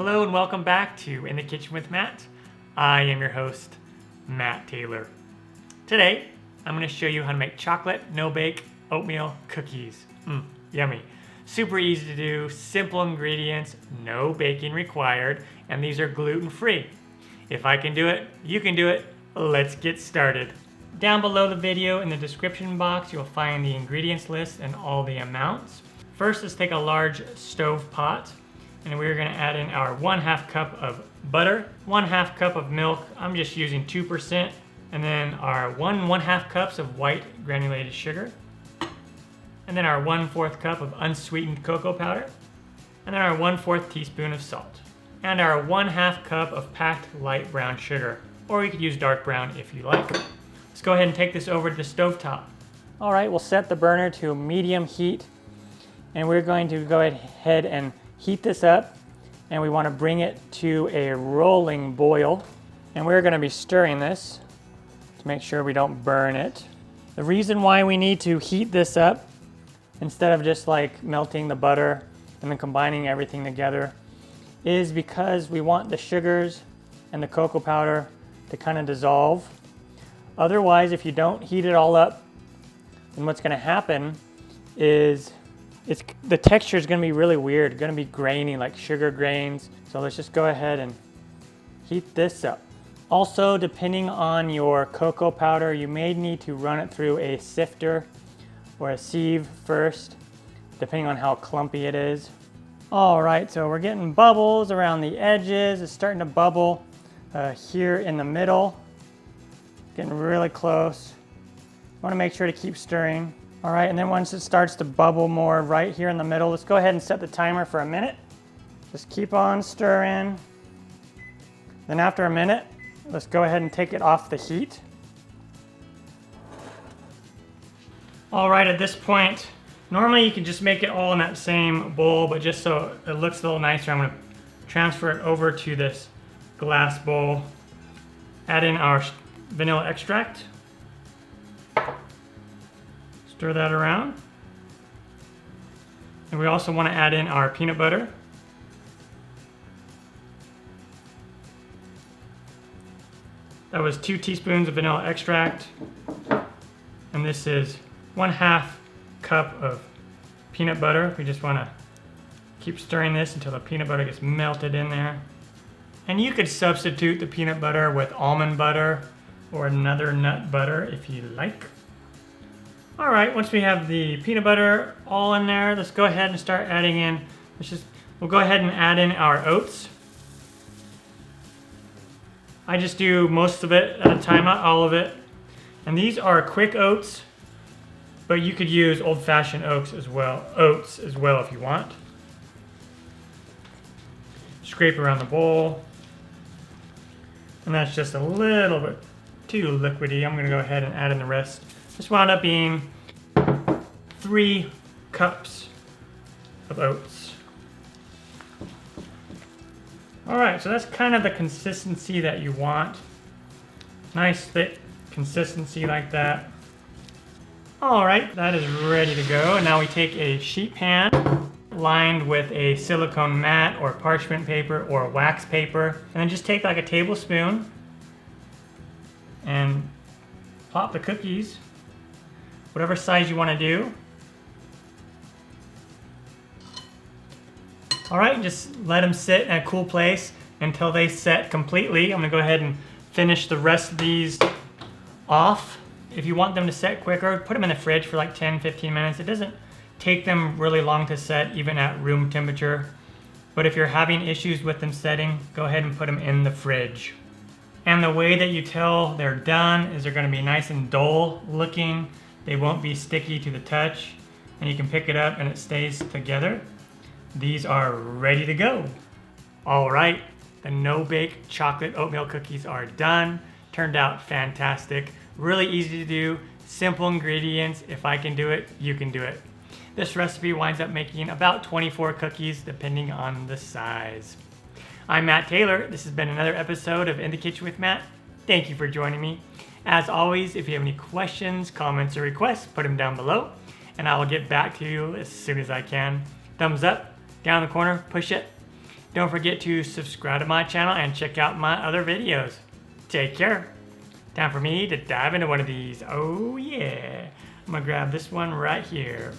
Hello and welcome back to In the Kitchen with Matt. I am your host, Matt Taylor. Today, I'm going to show you how to make chocolate no-bake oatmeal cookies. Yummy. Super easy to do, simple ingredients, no baking required, and these are gluten-free. If I can do it, you can do it. Let's get started. Down below the video in the description box, you'll find the ingredients list and all the amounts. First, let's take a large stove pot, and we're going to add in our 1/2 cup of butter, 1/2 cup of milk. I'm just using 2%, and then our 1/2 cups of white granulated sugar, and then our 1/4 cup of unsweetened cocoa powder, and then our 1/4 teaspoon of salt, and our 1/2 cup of packed light brown sugar, or you could use dark brown if you like. Let's go ahead and take this over to the stove top. All right, we'll set the burner to medium heat, and we're going to go ahead and heat this up, and we want to bring it to a rolling boil, and we're going to be stirring this to make sure we don't burn it. The reason why we need to heat this up instead of just like melting the butter and then combining everything together is because we want the sugars and the cocoa powder to kind of dissolve. Otherwise, if you don't heat it all up, then what's going to happen is the texture is going to be really weird, going to be grainy like sugar grains. So let's just go ahead and heat this up. Also, depending on your cocoa powder, you may need to run it through a sifter or a sieve first, depending on how clumpy it is. All right, so we're getting bubbles around the edges. It's starting to bubble here in the middle, getting really close. I want to make sure to keep stirring. All right, and then once it starts to bubble more right here in the middle, let's go ahead and set the timer for a minute. Just keep on stirring. Then after a minute, let's go ahead and take it off the heat. All right, at this point, normally you can just make it all in that same bowl, but just so it looks a little nicer, I'm gonna transfer it over to this glass bowl. Add in our vanilla extract. Stir that around. And we also want to add in our peanut butter. That was 2 teaspoons of vanilla extract. And this is 1/2 cup of peanut butter. We just want to keep stirring this until the peanut butter gets melted in there. And you could substitute the peanut butter with almond butter or another nut butter if you like. All right, once we have the peanut butter all in there, let's go ahead and start adding in, we'll go ahead and add in our oats. I just do most of it at a time, not all of it. And these are quick oats, but you could use old-fashioned oats as well if you want. Scrape around the bowl. And that's just a little bit too liquidy. I'm gonna go ahead and add in the rest. This wound up being 3 cups of oats. All right, so that's kind of the consistency that you want. Nice thick consistency like that. All right, that is ready to go. And now we take a sheet pan lined with a silicone mat or parchment paper or wax paper, and then just take like a tablespoon and pop the cookies, whatever size you want to do. All right, just let them sit in a cool place until they set completely. I'm gonna go ahead and finish the rest of these off. If you want them to set quicker, put them in the fridge for like 10-15 minutes. It doesn't take them really long to set, even at room temperature. But if you're having issues with them setting, go ahead and put them in the fridge. And the way that you tell they're done is they're gonna be nice and dull looking. They won't be sticky to the touch, and you can pick it up and it stays together. These are ready to go. All right, the no-bake chocolate oatmeal cookies are done. Turned out fantastic. Really easy to do, simple ingredients. If I can do it, you can do it. This recipe winds up making about 24 cookies depending on the size. I'm Matt Taylor. This has been another episode of In the Kitchen with Matt. Thank you for joining me. As always, if you have any questions, comments, or requests, put them down below, and I will get back to you as soon as I can. Thumbs up, down in the corner, push it. Don't forget to subscribe to my channel and check out my other videos. Take care. Time for me to dive into one of these. Oh yeah. I'm gonna grab this one right here.